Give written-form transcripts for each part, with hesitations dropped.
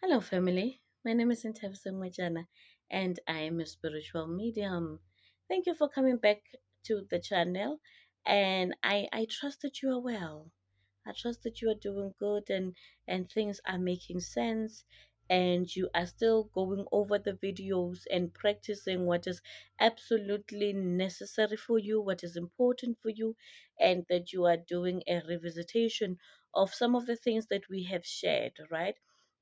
Hello, family. My name is Ntebiseng and I am a spiritual medium. Thank you for coming back to the channel, and I trust that you are well. I trust that you are doing good and things are making sense, and you are still going over the videos and practicing what is absolutely necessary for you, what is important for you, and that you are doing a revisitation of some of the things that we have shared, right?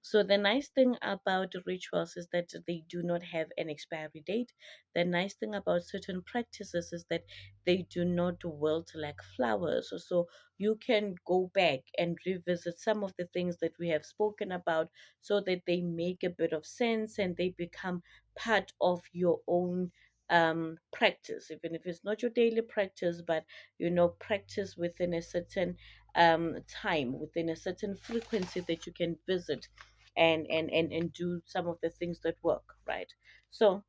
So the nice thing about rituals is that they do not have an expiry date. The nice thing about certain practices is that they do not wilt like flowers. So you can go back and revisit some of the things that we have spoken about so that they make a bit of sense and they become part of your own practice, even if it's not your daily practice, but practice within a certain time, within a certain frequency that you can visit and do some of the things that work, right? So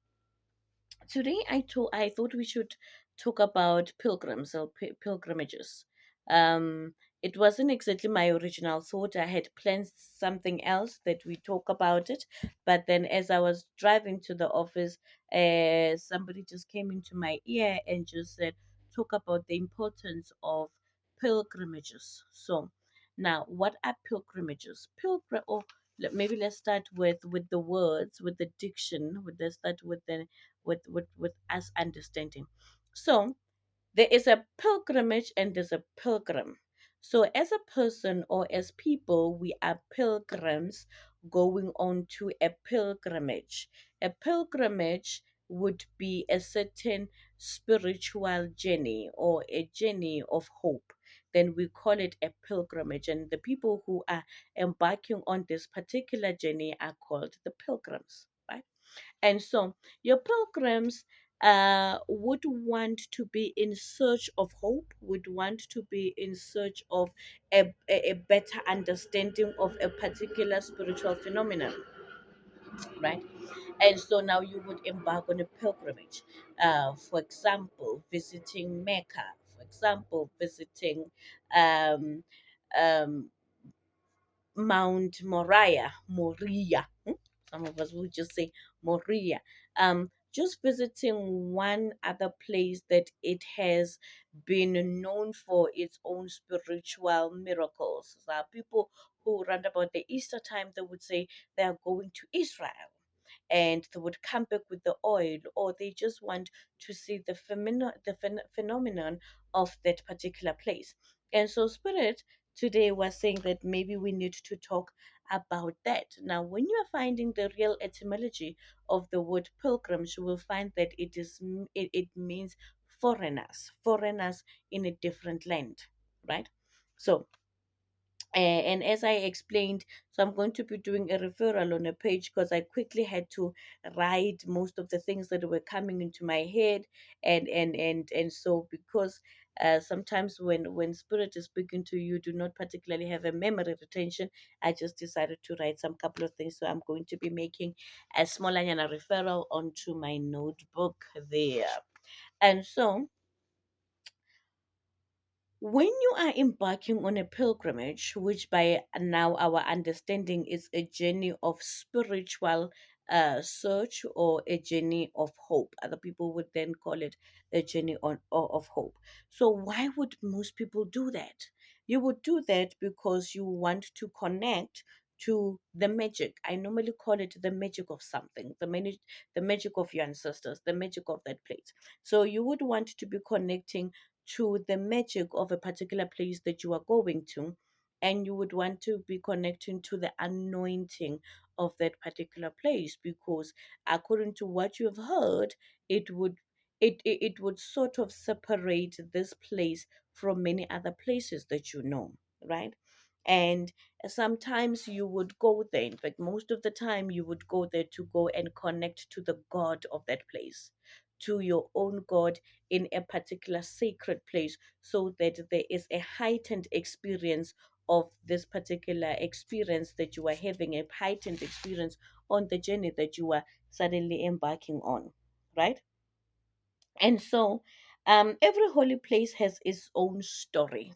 today I thought we should talk about pilgrims or pilgrimages. It wasn't exactly my original thought. I had planned something else that we talk about it, but then as I was driving to the office, somebody just came into my ear and just said, "Talk about the importance of pilgrimages." So now, what are pilgrimages? Maybe let's start with the words, with the diction. Let's start with the with us understanding. So there is a pilgrimage and there's a pilgrim. So as a person or as people, we are pilgrims going on to a pilgrimage. A pilgrimage would be a certain spiritual journey or a journey of hope. Then we call it a pilgrimage. And the people who are embarking on this particular journey are called the pilgrims, right? And so your pilgrims would want to be in search of hope, would want to be in search of a better understanding of a particular spiritual phenomenon, right? And so now you would embark on a pilgrimage. For example, visiting Mecca, for example, visiting um, um, Mount Moriah. Some of us would just say Moriah. Just visiting one other place that it has been known for its own spiritual miracles. So people who run about the Easter time, they would say they are going to Israel and they would come back with the oil, or they just want to see phenomenon of that particular place. And so, Spirit today was saying that maybe we need to talk about that. Now, when you are finding the real etymology of the word pilgrims, you will find that it means foreigners in a different land, right? So and as I explained, so I'm going to be doing a referral on a page because I quickly had to write most of the things that were coming into my head, and so because sometimes when spirit is speaking to you, do not particularly have a memory retention. I just decided to write some couple of things, so I'm going to be making a small referral onto my notebook there, and so when you are embarking on a pilgrimage, which by now our understanding is a journey of spiritual search or a journey of hope, other people would then call it a journey of hope. So, why would most people do that? You would do that because you want to connect to the magic. I normally call it the magic of something, the magic of your ancestors, the magic of that place. So, you would want to be connecting to the magic of a particular place that you are going to, and you would want to be connecting to the anointing of that particular place, because according to what you've heard, it would it would sort of separate this place from many other places that you know, right? And sometimes you would go there, in fact most of the time you would go there to go and connect to the god of that place, to your own god in a particular sacred place, so that there is a heightened experience of this particular experience that you are having, a heightened experience on the journey that you are suddenly embarking on, right? And so every holy place has its own story.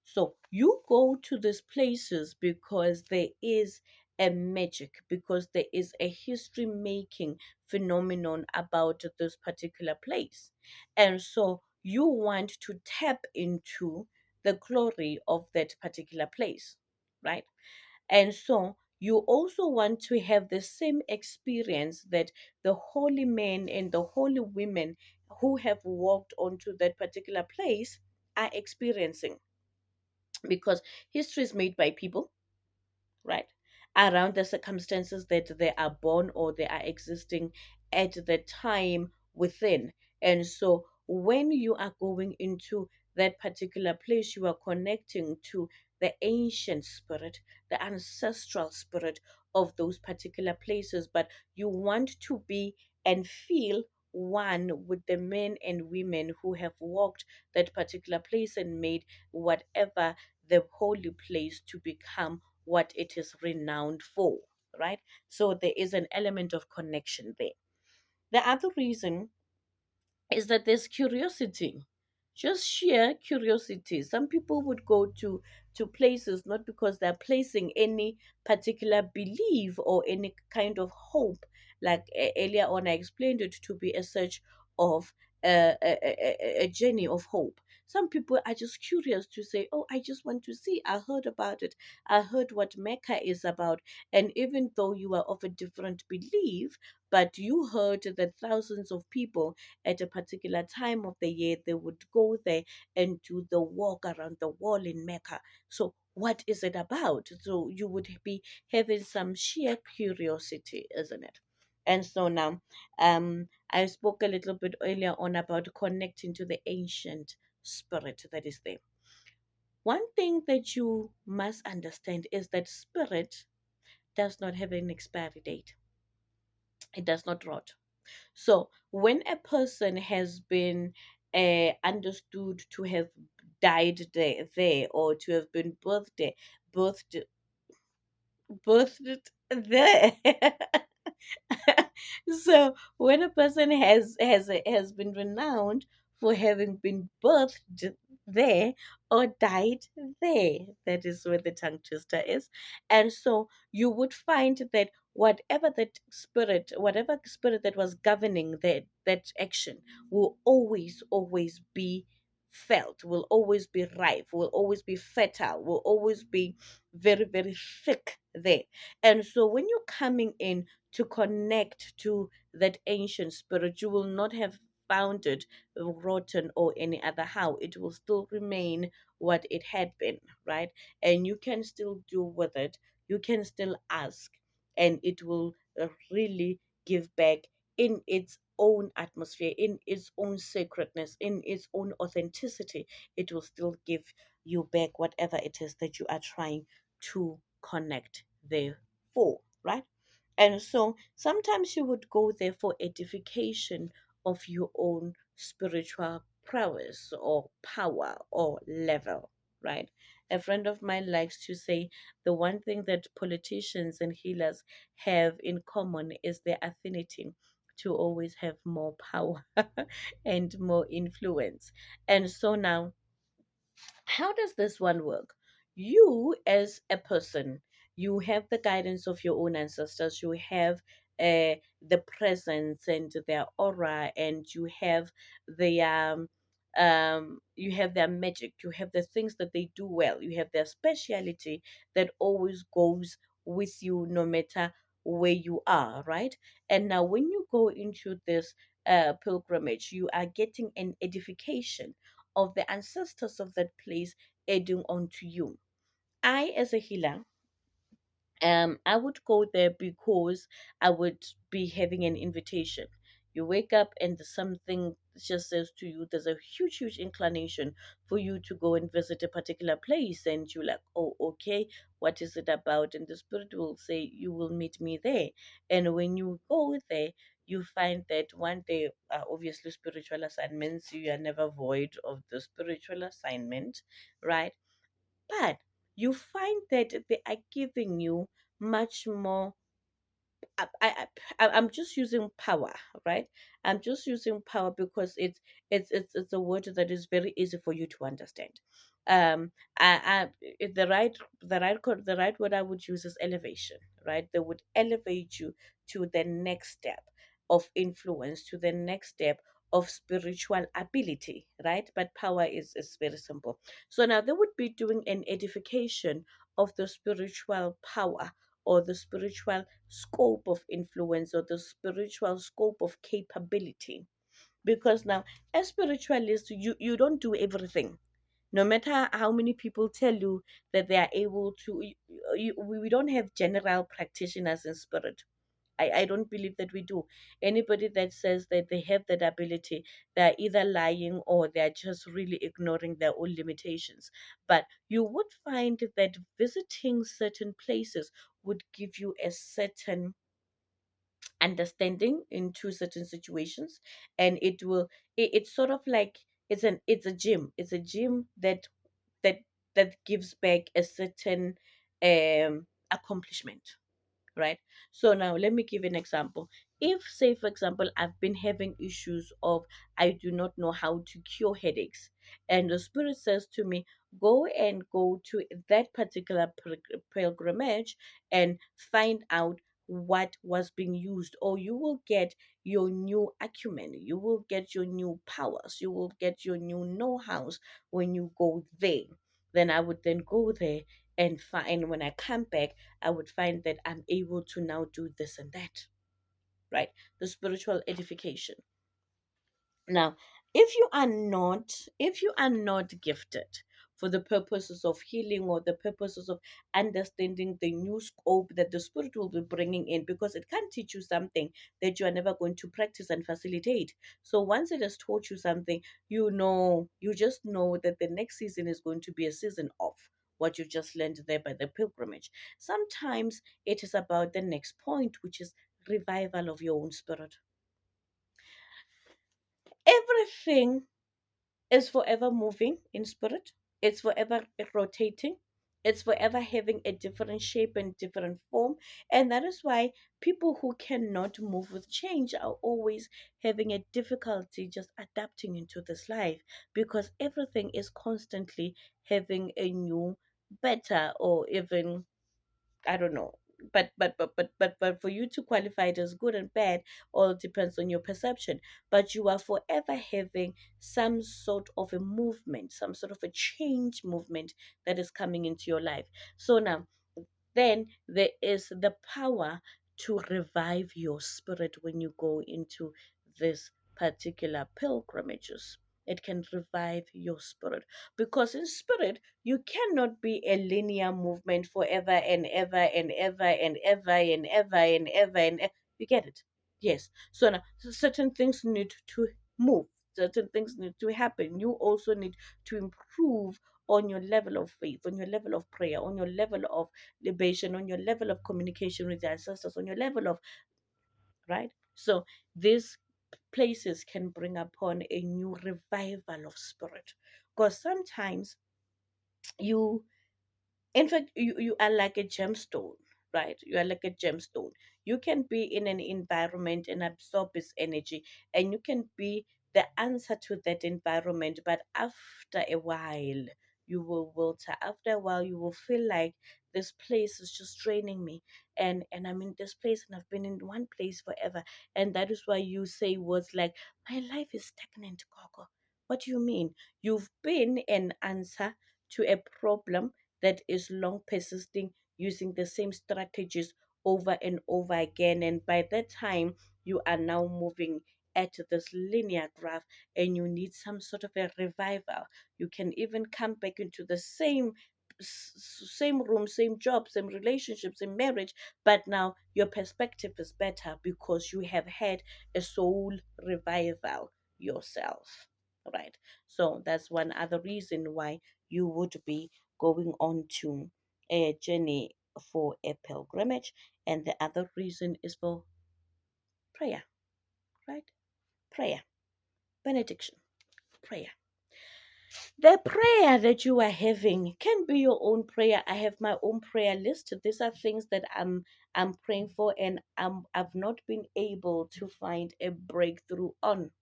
So you go to these places because there is a magic, because there is a history making phenomenon about this particular place. And so you want to tap into the glory of that particular place, right? And so you also want to have the same experience that the holy men and the holy women who have walked onto that particular place are experiencing, because history is made by people, right? Around the circumstances that they are born or they are existing at the time within. And so when you are going into that particular place, you are connecting to the ancient spirit, the ancestral spirit of those particular places. But you want to be and feel one with the men and women who have walked that particular place and made whatever the holy place to become what it is renowned for, right? So there is an element of connection there. The other reason is that there's curiosity, just sheer curiosity. Some people would go to places not because they're placing any particular belief or any kind of hope, like earlier on I explained it to be a search of a journey of hope. Some people are just curious to say, oh, I just want to see, I heard about it, I heard what Mecca is about. And even though you are of a different belief, but you heard that thousands of people at a particular time of the year, they would go there and do the walk around the wall in Mecca. So, what is it about? So, you would be having some sheer curiosity, isn't it? And so now, I spoke a little bit earlier on about connecting to the ancient spirit that is there. One thing that you must understand is that spirit does not have an expiry date, it does not rot. So when a person has been understood to have died there or to have been birthed, birthed there, so when a person has been renowned for having been birthed there or died there, that is where the tongue twister is. And so you would find that whatever spirit that was governing that action will always be felt, will always be rife, will always be fertile, will always be very thick there. And so when you're coming in to connect to that ancient spirit, you will not have found it rotten or any other how. It will still remain what it had been, right? And you can still do with it, you can still ask, and it will really give back in its own atmosphere, in its own sacredness, in its own authenticity. It will still give you back whatever it is that you are trying to connect there for, right? And so sometimes you would go there for edification of your own spiritual prowess or power or level, right? A friend of mine likes to say the one thing that politicians and healers have in common is their affinity to always have more power and more influence. And so now, how does this one work? You, as a person, you have the guidance of your own ancestors, you have the presence and their aura, and you have their magic, you have the things that they do well, you have their speciality that always goes with you no matter where you are, right? And now when you go into this pilgrimage, you are getting an edification of the ancestors of that place adding on to you. I, as a healer, I would go there because I would be having an invitation. You wake up and something just says to you, there's a huge inclination for you to go and visit a particular place, and you're like, oh, okay, what is it about? And the spirit will say, you will meet me there. And when you go there, you find that one day, obviously, spiritual assignments, you are never void of the spiritual assignment, right? But you find that they are giving you much more. I'm just using power, right? I'm just using power because it's a word that is very easy for you to understand. um the right the right word I would use is elevation, right? They would elevate you to the next step of influence, to the next step of spiritual ability, right? But power is very simple. So now they would be doing an edification of the spiritual power, or the spiritual scope of influence, or the spiritual scope of capability. Because now, as spiritualists, you don't do everything. No matter how many people tell you that they are able to, we don't have general practitioners in spirit. I don't believe that we do. Anybody that says that they have that ability, they're either lying or they're just really ignoring their own limitations. But you would find that visiting certain places would give you a certain understanding into certain situations, and it's sort of like it's a gym. It's a gym that that gives back a certain accomplishment, right? So now let me give an example. If, say, for example, I've been having issues of I do not know how to cure headaches, and the spirit says to me, go to that particular pilgrimage and find out what was being used, or you will get your new acumen, you will get your new powers, you will get your new know-hows when you go there. Then I would then go there and find, when I come back, I would find that I'm able to now do this and that, right? The spiritual edification. Now, if you are not gifted for the purposes of healing, or the purposes of understanding the new scope that the spirit will be bringing in, because it can't teach you something that you are never going to practice and facilitate. So once it has taught you something, you just know that the next season is going to be a season of what you just learned there by the pilgrimage. Sometimes it is about the next point, which is revival of your own spirit. Everything is forever moving in spirit. It's forever rotating. It's forever having a different shape and different form. And that is why people who cannot move with change are always having a difficulty just adapting into this life, because everything is constantly having a new, better, or even, I don't know. But for you to qualify it as good and bad, all depends on your perception. But you are forever having some sort of a movement, some sort of a change movement that is coming into your life. So now, then there is the power to revive your spirit when you go into this particular pilgrimages. It can revive your spirit, because in spirit you cannot be a linear movement forever and ever and ever and ever and ever and ever and ever. You get it? Yes. So now certain things need to move. Certain things need to happen. You also need to improve on your level of faith, on your level of prayer, on your level of libation, on your level of communication with your ancestors, on your level of, right? So these places can bring upon a new revival of spirit. Because sometimes you, in fact, you are like a gemstone, right? You are like a gemstone. You can be in an environment and absorb its energy, and you can be the answer to that environment. But after a while, you will wilter. After a while, you will feel like this place is just draining me, and I'm in this place, and I've been in one place forever. And that is why you say words like, "My life is stagnant, Coco." What do you mean? You've been an answer to a problem that is long persisting, using the same strategies over and over again. And by that time, you are now moving at this linear graph, and you need some sort of a revival. You can even come back into the same room, same job, same relationship, same marriage, but now your perspective is better because you have had a soul revival yourself, right? So that's one other reason why you would be going on to a journey for a pilgrimage. And the other reason is for prayer, right? Prayer, benediction, prayer. The prayer that you are having can be your own prayer. I have my own prayer list. These are things that I'm praying for, and I've not been able to find a breakthrough on.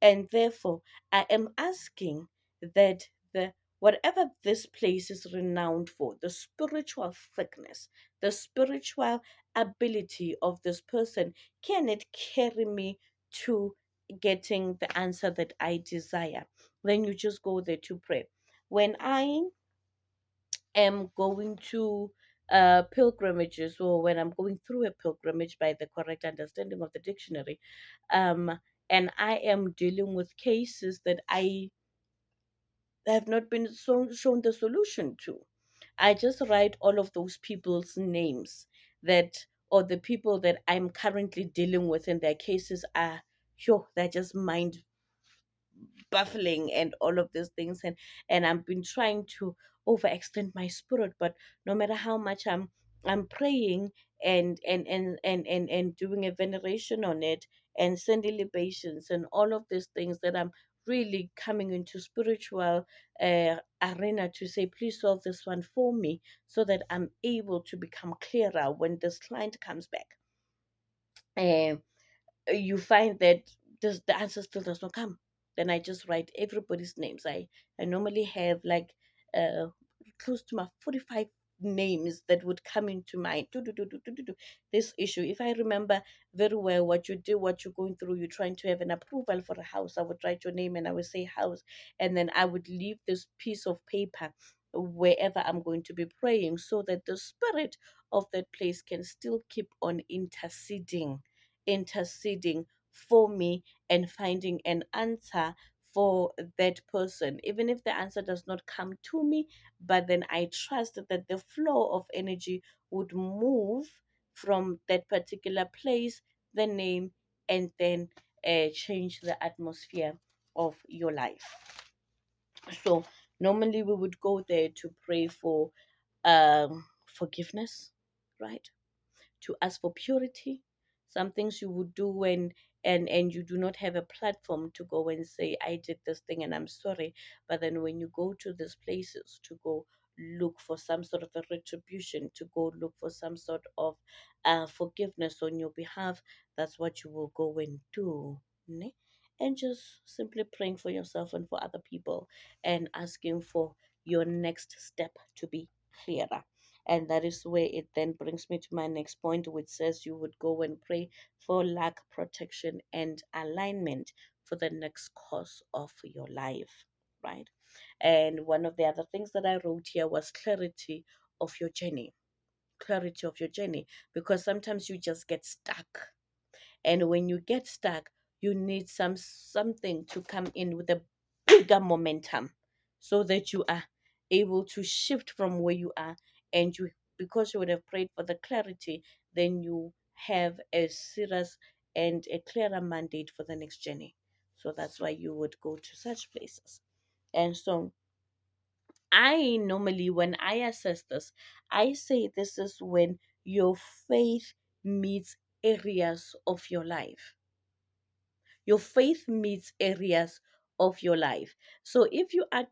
And therefore, I am asking that the whatever this place is renowned for, the spiritual thickness, the spiritual ability of this person, can it carry me to getting the answer that I desire? Then you just go there to pray. When I am going to pilgrimages, or when I'm going through a pilgrimage by the correct understanding of the dictionary, um, and I am dealing with cases that I have not been shown the solution to, I just write all of those people's names, that, or the people that I'm currently dealing with, and their cases are, sure, they're just mind baffling and all of these things, and I've been trying to overextend my spirit, but no matter how much I'm praying and doing a veneration on it and sending libations and all of these things, that I'm really coming into spiritual arena to say, please solve this one for me, so that I'm able to become clearer when this client comes back. Um, you find that the answer still does not come. Then I just write everybody's names. I normally have like uh close to my 45 names that would come into mind. Do this issue. If I remember very well what you do, what you're going through, you're trying to have an approval for a house, I would write your name and I would say house, and then I would leave this piece of paper wherever I'm going to be praying, so that the spirit of that place can still keep on interceding for me and finding an answer for that person, even if the answer does not come to me. But then I trust that the flow of energy would move from that particular place, the name, and then change the atmosphere of your life. So normally we would go there to pray for forgiveness, right? To ask for purity. Some things you would do when and you do not have a platform to go and say, I did this thing and I'm sorry. But then when you go to these places to go look for some sort of a retribution, to go look for some sort of forgiveness on your behalf, that's what you will go and do. Ne? And just simply praying for yourself and for other people, and asking for your next step to be clearer. And that is where it then brings me to my next point, which says you would go and pray for luck, protection, and alignment for the next course of your life, right? And one of the other things that I wrote here was clarity of your journey. Clarity of your journey, because sometimes you just get stuck, and when you get stuck, you need something to come in with a bigger momentum, so that you are able to shift from where you are, and you, because you would have prayed for the clarity, then you have a serious and a clearer mandate for the next journey. So that's why you would go to such places. And so I normally, when I assess this, I say this is when your faith meets areas of your life. Your faith meets areas of your life. So if you are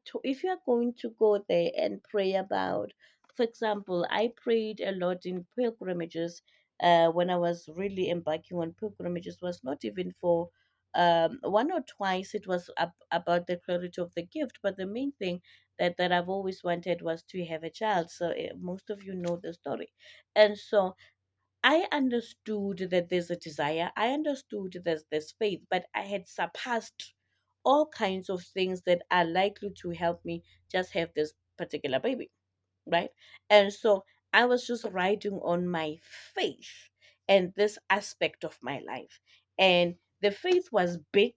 going to go there and pray about, for example, I prayed a lot in pilgrimages. When I was really embarking on pilgrimages, was not even for one or twice. It was about the clarity of the gift, but the main thing that I've always wanted was to have a child. So most of you know the story, and so I understood that there's a desire. I understood there's faith, but I had surpassed all kinds of things that are likely to help me just have this particular baby, right? And so I was just riding on my faith and this aspect of my life. And the faith was big.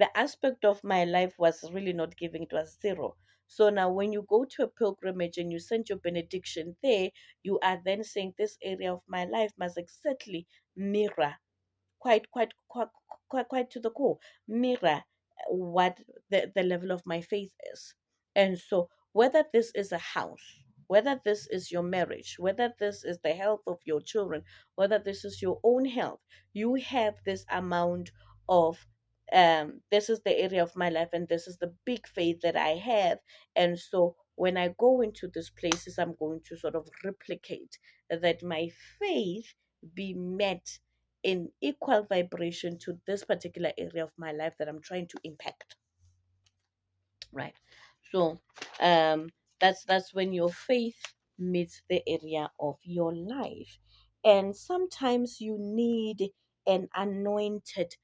The aspect of my life was really not giving, it was zero. So now, when you go to a pilgrimage and you send your benediction there, you are then saying, this area of my life must exactly mirror, quite to the core, mirror what the level of my faith is. And so, whether this is a house, whether this is your marriage, whether this is the health of your children, whether this is your own health, you have this amount of this is the area of my life, and this is the big faith that I have. And so when I go into these places, I'm going to sort of replicate that my faith be met in equal vibration to this particular area of my life that I'm trying to impact, right? So that's when your faith meets the area of your life. And sometimes you need an anointed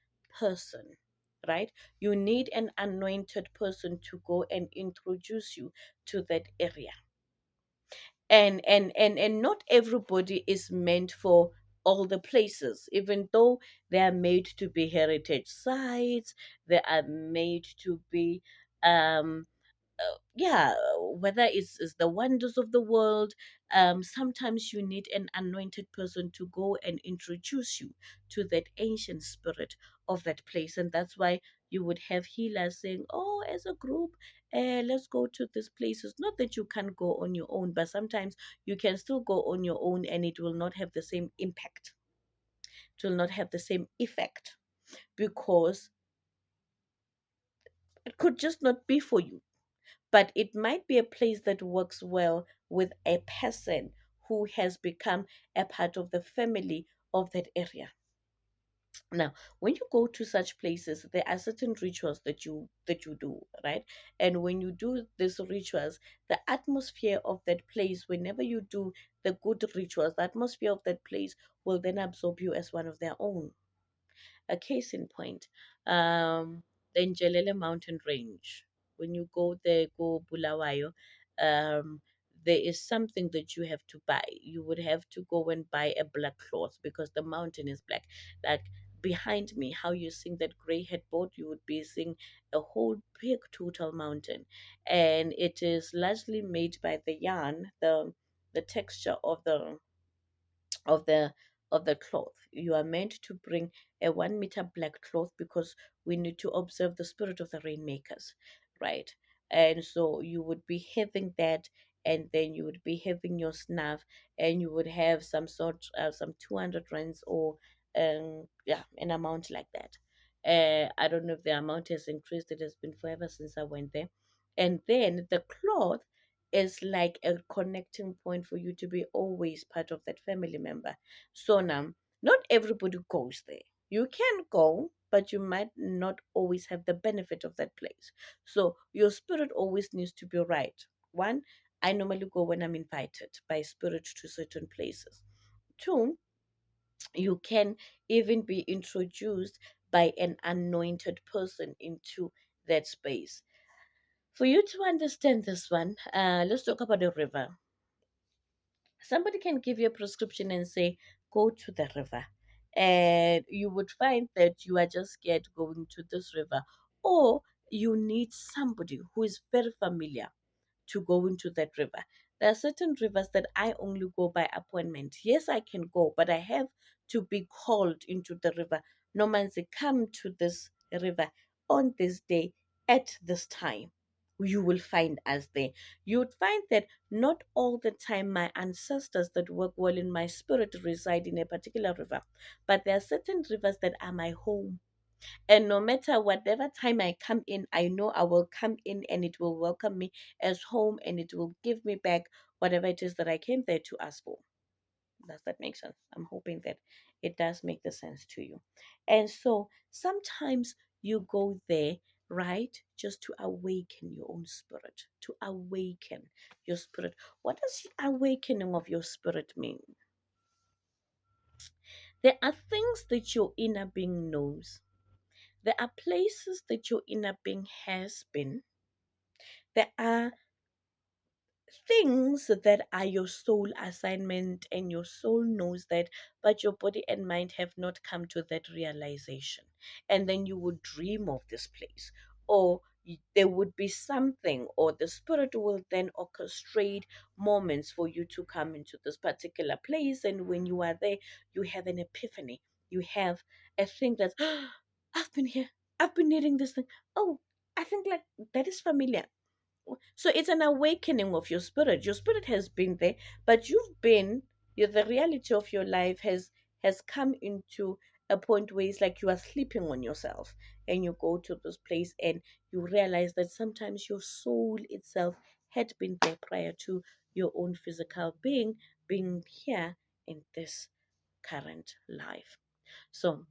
person, right? You need an anointed person to go and introduce you to that area. And not everybody is meant for all the places, even though they are made to be heritage sites, they are made to be yeah, whether it's the wonders of the world. Sometimes you need an anointed person to go and introduce you to that ancient spirit of that place. And that's why you would have healers saying, oh, as a group, let's go to this places. Not that you can't go on your own, but sometimes you can still go on your own and it will not have the same impact, it will not have the same effect, because it could just not be for you. But it might be a place that works well with a person who has become a part of the family of that area. Now, when you go to such places, there are certain rituals that you do, right? And when you do these rituals, the atmosphere of that place, whenever you do the good rituals, the atmosphere of that place will then absorb you as one of their own. A case in point, the Njelele mountain range. When you go there, go Bulawayo, um, there is something that you have to buy. You would have to go and buy a black cloth because the mountain is black. Like behind me, how you seeing that gray headboard, you would be seeing a whole big total mountain, and it is largely made by the yarn, the texture of the of the cloth. You are meant to bring a 1 meter black cloth because we need to observe the spirit of the rainmakers, right? And so you would be having that, and then you would be having your snuff, and you would have some 200 rands, or yeah, an amount like that. I don't know if the amount has increased. It has been forever since I went there. And then the cloth is like a connecting point for you to be always part of that family member. So now, not everybody goes there. You can go, but you might not always have the benefit of that place. So your spirit always needs to be right. One, I normally go when I'm invited by spirit to certain places. Two, you can even be introduced by an anointed person into that space. For you to understand this one, let's talk about the river. Somebody can give you a prescription and say, go to the river. And you would find that you are just scared going to this river. Or you need somebody who is very familiar to go into that river. There are certain rivers that I only go by appointment. Yes, I can go, but I have to be called into the river. No man say, come to this river on this day at this time. You will find us there. You would find that not all the time my ancestors that work well in my spirit reside in a particular river, but there are certain rivers that are my home, and no matter whatever time I come in, I know I will come in and it will welcome me as home, and it will give me back whatever it is that I came there to ask for. Does that make sense? I'm hoping that it does make the sense to you. And so sometimes you go there, right, just to awaken your own spirit, to awaken your spirit. What does awakening of your spirit mean? There are things that your inner being knows. There are places that your inner being has been. There are things that are your soul assignment, and your soul knows that, but your body and mind have not come to that realization. And then you would dream of this place, or there would be something, or the spirit will then orchestrate moments for you to come into this particular place. And when you are there, you have an epiphany. You have a thing that's, I've been here, I've been needing this thing. Oh, I think like that is familiar. So it's an awakening of your spirit. Your spirit has been there, but the reality of your life has come into a point where it's like you are sleeping on yourself, and you go to this place and you realize that sometimes your soul itself had been there prior to your own physical being here in this current life. So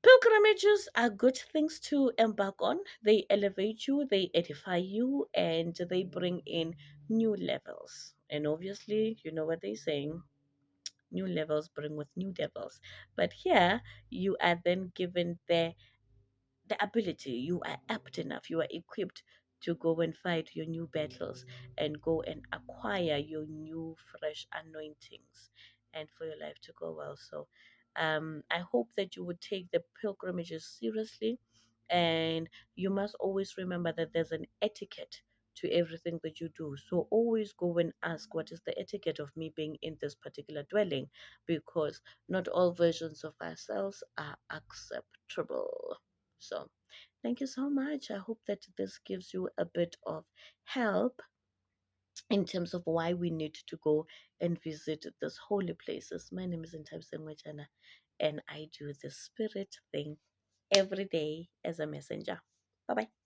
Pilgrimages are good things to embark on. They elevate you, they edify you, and they bring in new levels. And obviously, you know what they're saying, new levels bring with new devils. But here, you are then given the ability, you are apt enough, you are equipped to go and fight your new battles and go and acquire your new fresh anointings and for your life to go well. So I hope that you would take the pilgrimages seriously, and you must always remember that there's an etiquette to everything that you do. So always go and ask, what is the etiquette of me being in this particular dwelling? Because not all versions of ourselves are acceptable. So, thank you so much. I hope that this gives you a bit of help in terms of why we need to go and visit these holy places. My name is Ntabiseng, and I do the spirit thing every day as a messenger. Bye bye.